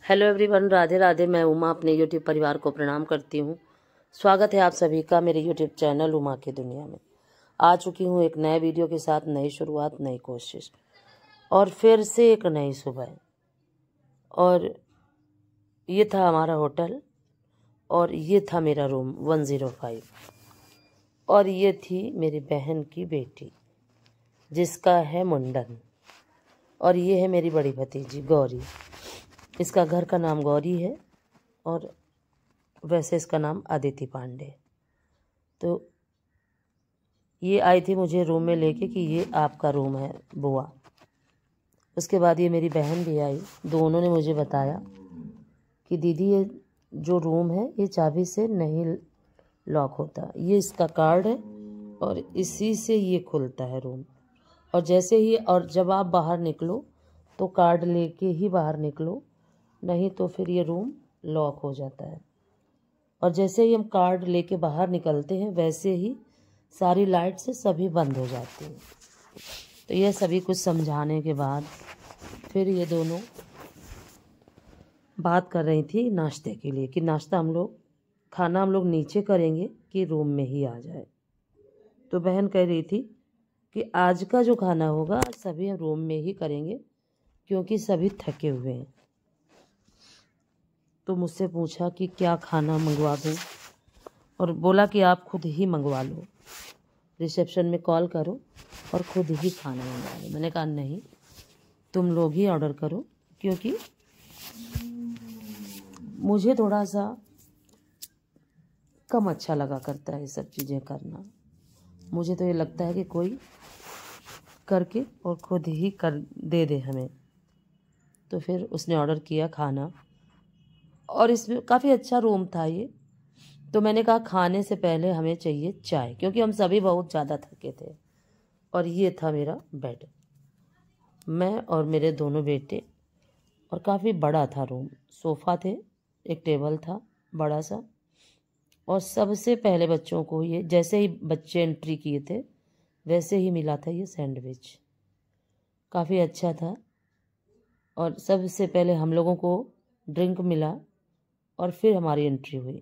Hello everyone, Radhe Radhe. मैं उमा अपने YouTube परिवार को प्रणाम करती हूँ। स्वागत है आप सभी का मेरे यूट्यूब चैनल उमा की दुनिया में। आ चुकी हूँ एक नए वीडियो के साथ, नई शुरुआत, नई कोशिश और फिर से एक नई सुबह। और ये था हमारा होटल और ये था मेरा रूम 105 और ये थी मेरी बहन की बेटी जिसका है मुंडन। और ये है मेरी बड़ी भतीजी गौरी। इसका घर का नाम गौरी है और वैसे इसका नाम अदिति पांडे। तो ये आई थी मुझे रूम में लेके कि ये आपका रूम है बुआ। उसके बाद ये मेरी बहन भी आई। दोनों ने मुझे बताया कि दीदी ये जो रूम है ये चाबी से नहीं लॉक होता, ये इसका कार्ड है और इसी से ये खुलता है रूम। और जैसे ही और जब आप बाहर निकलो तो कार्ड लेके ही बाहर निकलो, नहीं तो फिर ये रूम लॉक हो जाता है। और जैसे ही हम कार्ड लेके बाहर निकलते हैं वैसे ही सारी लाइट से सभी बंद हो जाती हैं। तो यह सभी कुछ समझाने के बाद फिर ये दोनों बात कर रही थी नाश्ते के लिए कि नाश्ता खाना हम लोग नीचे करेंगे कि रूम में ही आ जाए। तो बहन कह रही थी कि आज का जो खाना होगा सभी रूम में ही करेंगे क्योंकि सभी थके हुए हैं। तो मुझसे पूछा कि क्या खाना मंगवा दूँ और बोला कि आप खुद ही मंगवा लो, रिसेप्शन में कॉल करो और खुद ही खाना मंगवा लो। मैंने कहा नहीं, तुम लोग ही ऑर्डर करो क्योंकि मुझे थोड़ा सा कम अच्छा लगा करता है ये सब चीज़ें करना। मुझे तो ये लगता है कि कोई करके और खुद ही कर दे हमें। तो फिर उसने ऑर्डर किया खाना और इसमें काफ़ी अच्छा रूम था ये। तो मैंने कहा खाने से पहले हमें चाहिए चाय क्योंकि हम सभी बहुत ज़्यादा थके थे। और ये था मेरा बेड, मैं और मेरे दोनों बेटे। और काफ़ी बड़ा था रूम, सोफ़ा थे, एक टेबल था बड़ा सा। और सबसे पहले बच्चों को ये जैसे ही बच्चे एंट्री किए थे वैसे ही मिला था ये सैंडविच, काफ़ी अच्छा था। और सबसे पहले हम लोगों को ड्रिंक मिला और फिर हमारी एंट्री हुई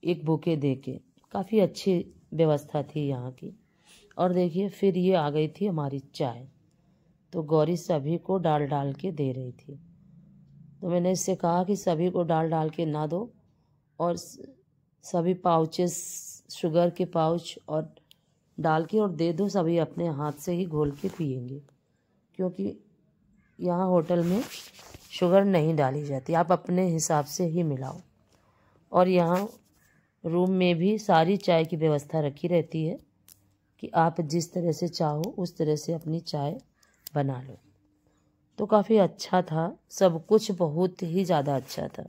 एक बुके दे के। काफ़ी अच्छी व्यवस्था थी यहाँ की। और देखिए फिर ये आ गई थी हमारी चाय। तो गौरी सभी को डाल डाल के दे रही थी। तो मैंने इससे कहा कि सभी को डाल डाल के ना दो और सभी पाउचेस, शुगर के पाउच और डाल के और दे दो, सभी अपने हाथ से ही घोल के पिएंगे क्योंकि यहाँ होटल में शुगर नहीं डाली जाती, आप अपने हिसाब से ही मिलाओ। और यहाँ रूम में भी सारी चाय की व्यवस्था रखी रहती है कि आप जिस तरह से चाहो उस तरह से अपनी चाय बना लो। तो काफ़ी अच्छा था, सब कुछ बहुत ही ज़्यादा अच्छा था।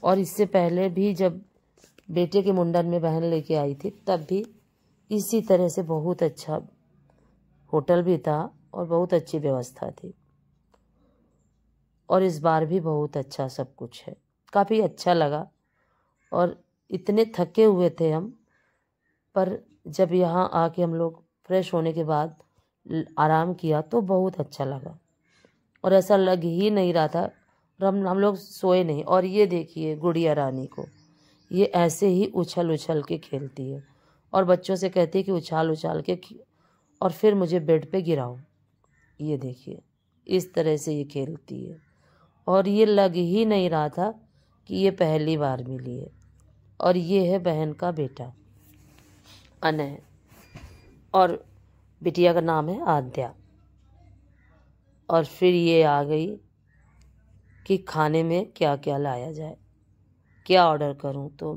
और इससे पहले भी जब बेटे के मुंडन में बहन लेके आई थी तब भी इसी तरह से बहुत अच्छा होटल भी था और बहुत अच्छी व्यवस्था थी। और इस बार भी बहुत अच्छा सब कुछ है, काफ़ी अच्छा लगा। और इतने थके हुए थे हम, पर जब यहाँ आके हम लोग फ्रेश होने के बाद आराम किया तो बहुत अच्छा लगा। और ऐसा लग ही नहीं रहा था और हम लोग सोए नहीं। और ये देखिए गुड़िया रानी को, ये ऐसे ही उछल उछल के खेलती है और बच्चों से कहती है कि उछाल उछाल के और फिर मुझे बेड पे गिराओ। ये देखिए इस तरह से ये खेलती है। और ये लग ही नहीं रहा था कि ये पहली बार मिली है। और ये है बहन का बेटा अनय और बिटिया का नाम है आद्या। और फिर ये आ गई कि खाने में क्या क्या लाया जाए, क्या ऑर्डर करूं। तो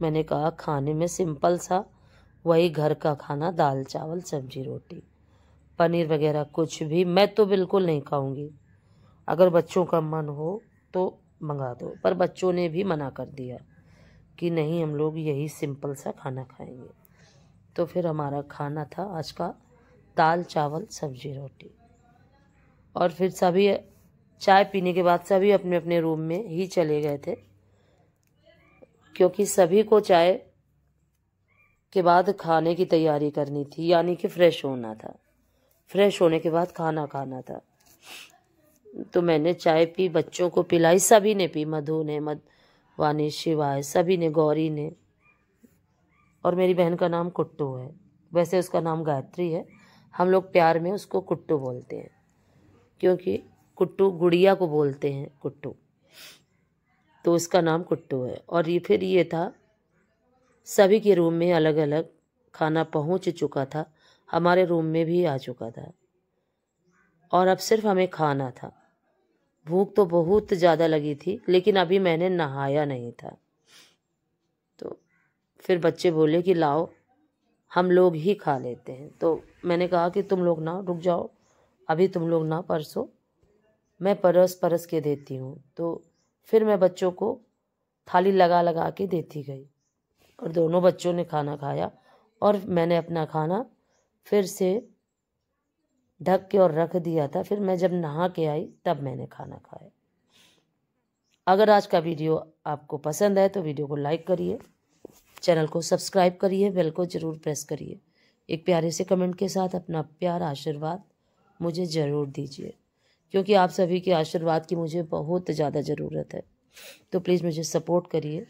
मैंने कहा खाने में सिंपल सा वही घर का खाना, दाल चावल सब्जी रोटी, पनीर वगैरह कुछ भी मैं तो बिल्कुल नहीं खाऊंगी। अगर बच्चों का मन हो तो मंगा दो, पर बच्चों ने भी मना कर दिया कि नहीं हम लोग यही सिंपल सा खाना खाएंगे। तो फिर हमारा खाना था आज का दाल चावल सब्जी रोटी। और फिर सभी चाय पीने के बाद सभी अपने अपने रूम में ही चले गए थे क्योंकि सभी को चाय के बाद खाने की तैयारी करनी थी, यानी कि फ्रेश होना था। फ्रेश होने के बाद खाना खाना था। तो मैंने चाय पी, बच्चों को पिलाई, सभी ने पी, मधु ने, मधवानी, शिवाय, सभी ने, गौरी ने। और मेरी बहन का नाम कुट्टू है, वैसे उसका नाम गायत्री है, हम लोग प्यार में उसको कुट्टू बोलते हैं, क्योंकि कुट्टू गुड़िया को बोलते हैं कुट्टू, तो उसका नाम कुट्टू है। और ये फिर ये था, सभी के रूम में अलग अलग खाना पहुंच चुका था, हमारे रूम में भी आ चुका था, और अब सिर्फ हमें खाना था। भूख तो बहुत ज़्यादा लगी थी, लेकिन अभी मैंने नहाया नहीं था। तो फिर बच्चे बोले कि लाओ हम लोग ही खा लेते हैं। तो मैंने कहा कि तुम लोग ना, रुक जाओ, अभी तुम लोग ना, परसों मैं परस के देती हूँ। तो फिर मैं बच्चों को थाली लगा लगा के देती गई, और दोनों बच्चों ने खाना खाया, और मैंने अपना खाना फिर से ढक के और रख दिया था। फिर मैं जब नहा के आई तब मैंने खाना खाया। अगर आज का वीडियो आपको पसंद है तो वीडियो को लाइक करिए, चैनल को सब्सक्राइब करिए, बेल को ज़रूर प्रेस करिए। एक प्यारे से कमेंट के साथ अपना प्यार आशीर्वाद मुझे ज़रूर दीजिए, क्योंकि आप सभी के आशीर्वाद की मुझे बहुत ज़्यादा ज़रूरत है। तो प्लीज़ मुझे सपोर्ट करिए।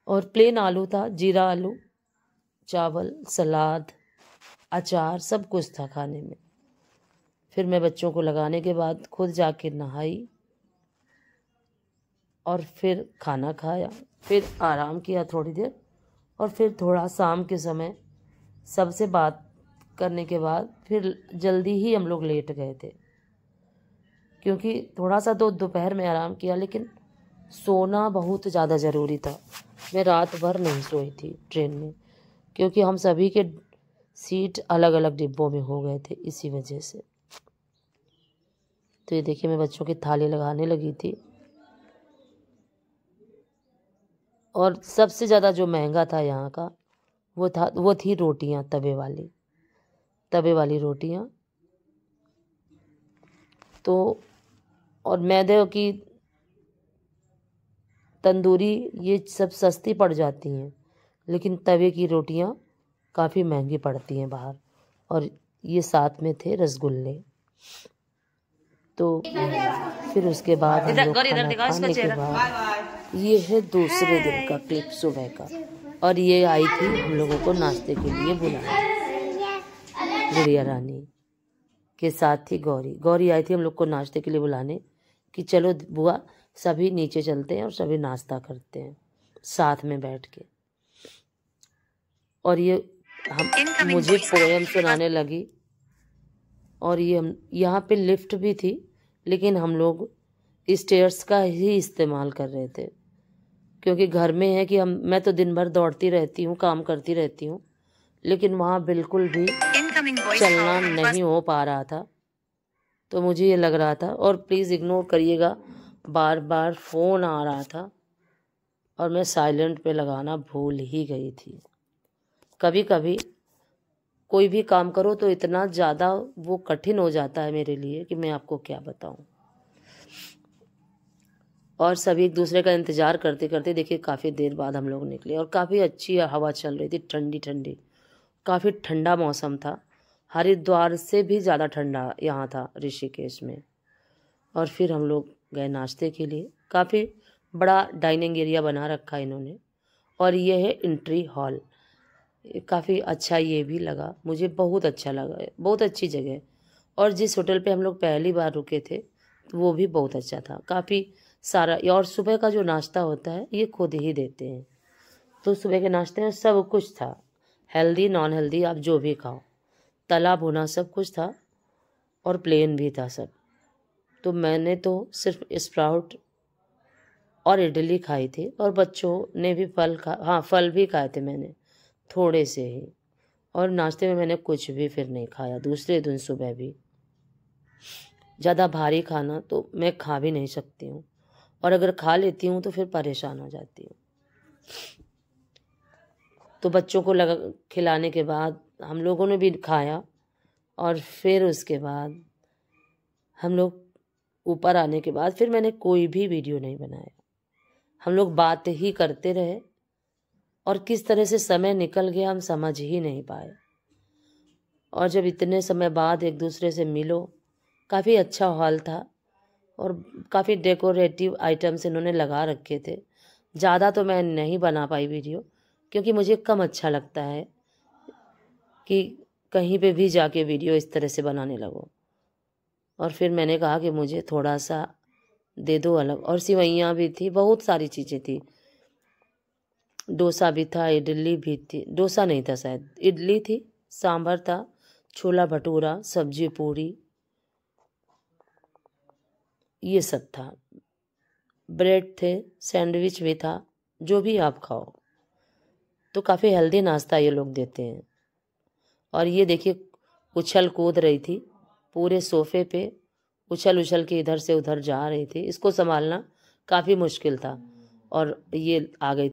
और प्लेन आलू था, जीरा आलू, चावल, सलाद, अचार, सब कुछ था खाने में। फिर मैं बच्चों को लगाने के बाद खुद जाके नहाई और फिर खाना खाया, फिर आराम किया थोड़ी देर, और फिर थोड़ा शाम के समय सबसे बात करने के बाद फिर जल्दी ही हम लोग लेट गए थे, क्योंकि थोड़ा सा तो दोपहर में आराम किया, लेकिन सोना बहुत ज़्यादा ज़रूरी था। मैं रात भर नहीं सोई थी ट्रेन में, क्योंकि हम सभी के सीट अलग अलग डिब्बों में हो गए थे इसी वजह से। तो ये देखिए, मैं बच्चों की थाली लगाने लगी थी, और सबसे ज़्यादा जो महंगा था यहाँ का वो थी रोटियाँ, तवे वाली रोटियाँ। तो और मैदे की तंदूरी ये सब सस्ती पड़ जाती हैं, लेकिन तवे की रोटियाँ काफ़ी महंगी पड़ती हैं बाहर। और ये साथ में थे रसगुल्ले। तो फिर उसके बाद हम लोग खाना खाने के बाद, ये है दूसरे दिन का क्लिप सुबह का, और ये आई थी हम लोगों को नाश्ते के लिए बुलाने, गुड़िया रानी के साथ थी गौरी आई थी हम लोग को नाश्ते के लिए बुलाने, कि चलो बुआ सभी नीचे चलते हैं और सभी नाश्ता करते हैं साथ में बैठ के। और ये मुझे पोएम सुनाने लगी, और ये हम यहाँ पे लिफ्ट भी थी, लेकिन हम लोग स्टेयर्स का ही इस्तेमाल कर रहे थे, क्योंकि घर में है कि मैं तो दिन भर दौड़ती रहती हूँ, काम करती रहती हूँ, लेकिन वहाँ बिल्कुल भी चलना नहीं हो पा रहा था। तो मुझे ये लग रहा था, और प्लीज़ इग्नोर करिएगा, बार बार फ़ोन आ रहा था और मैं साइलेंट पे लगाना भूल ही गई थी। कभी कभी कोई भी काम करो तो इतना ज़्यादा वो कठिन हो जाता है मेरे लिए कि मैं आपको क्या बताऊं। और सभी एक दूसरे का इंतज़ार करते करते देखिए काफ़ी देर बाद हम लोग निकले, और काफ़ी अच्छी हवा चल रही थी, ठंडी ठंडी, काफ़ी ठंडा मौसम था। हरिद्वार से भी ज़्यादा ठंडा यहाँ था ऋषिकेश में। और फिर हम लोग गए नाश्ते के लिए। काफ़ी बड़ा डाइनिंग एरिया बना रखा है इन्होंने, और ये है एंट्री हॉल। काफ़ी अच्छा ये भी लगा, मुझे बहुत अच्छा लगा, बहुत अच्छी जगह। और जिस होटल पे हम लोग पहली बार रुके थे वो भी बहुत अच्छा था, काफ़ी सारा। और सुबह का जो नाश्ता होता है ये खुद ही देते हैं, तो सुबह के नाश्ते में सब कुछ था, हेल्दी नॉन हेल्दी आप जो भी खाओ, तला भुना सब कुछ था, और प्लेन भी था सब। तो मैंने तो सिर्फ स्प्राउट और इडली खाई थी, और बच्चों ने भी फल भी खाए थे मैंने थोड़े से ही। और नाश्ते में मैंने कुछ भी फिर नहीं खाया दूसरे दिन सुबह भी। ज़्यादा भारी खाना तो मैं खा भी नहीं सकती हूँ, और अगर खा लेती हूँ तो फिर परेशान हो जाती हूँ। तो बच्चों को खिलाने के बाद हम लोगों ने भी खाया, और फिर उसके बाद हम लोग ऊपर आने के बाद फिर मैंने कोई भी वीडियो नहीं बनाया। हम लोग बात ही करते रहे, और किस तरह से समय निकल गया हम समझ ही नहीं पाए। और जब इतने समय बाद एक दूसरे से मिलो काफ़ी अच्छा हॉल था और काफ़ी डेकोरेटिव आइटम्स इन्होंने लगा रखे थे। ज़्यादा तो मैं नहीं बना पाई वीडियो, क्योंकि मुझे कम अच्छा लगता है कि कहीं पे भी जाके वीडियो इस तरह से बनाने लगो। और फिर मैंने कहा कि मुझे थोड़ा सा दे दो अलग। और सिवैयाँ भी थी, बहुत सारी चीज़ें थी। डोसा भी था, इडली भी थी, डोसा नहीं था शायद, इडली थी, सांभर था, छोला भटूरा, सब्जी पूरी, ये सब था। ब्रेड थे, सैंडविच भी था, जो भी आप खाओ। तो काफ़ी हेल्दी नाश्ता ये लोग देते हैं। और ये देखिए उछल कूद रही थी पूरे सोफे पे, उछल उछल के इधर से उधर जा रही थी। इसको संभालना काफ़ी मुश्किल था और ये आ गई।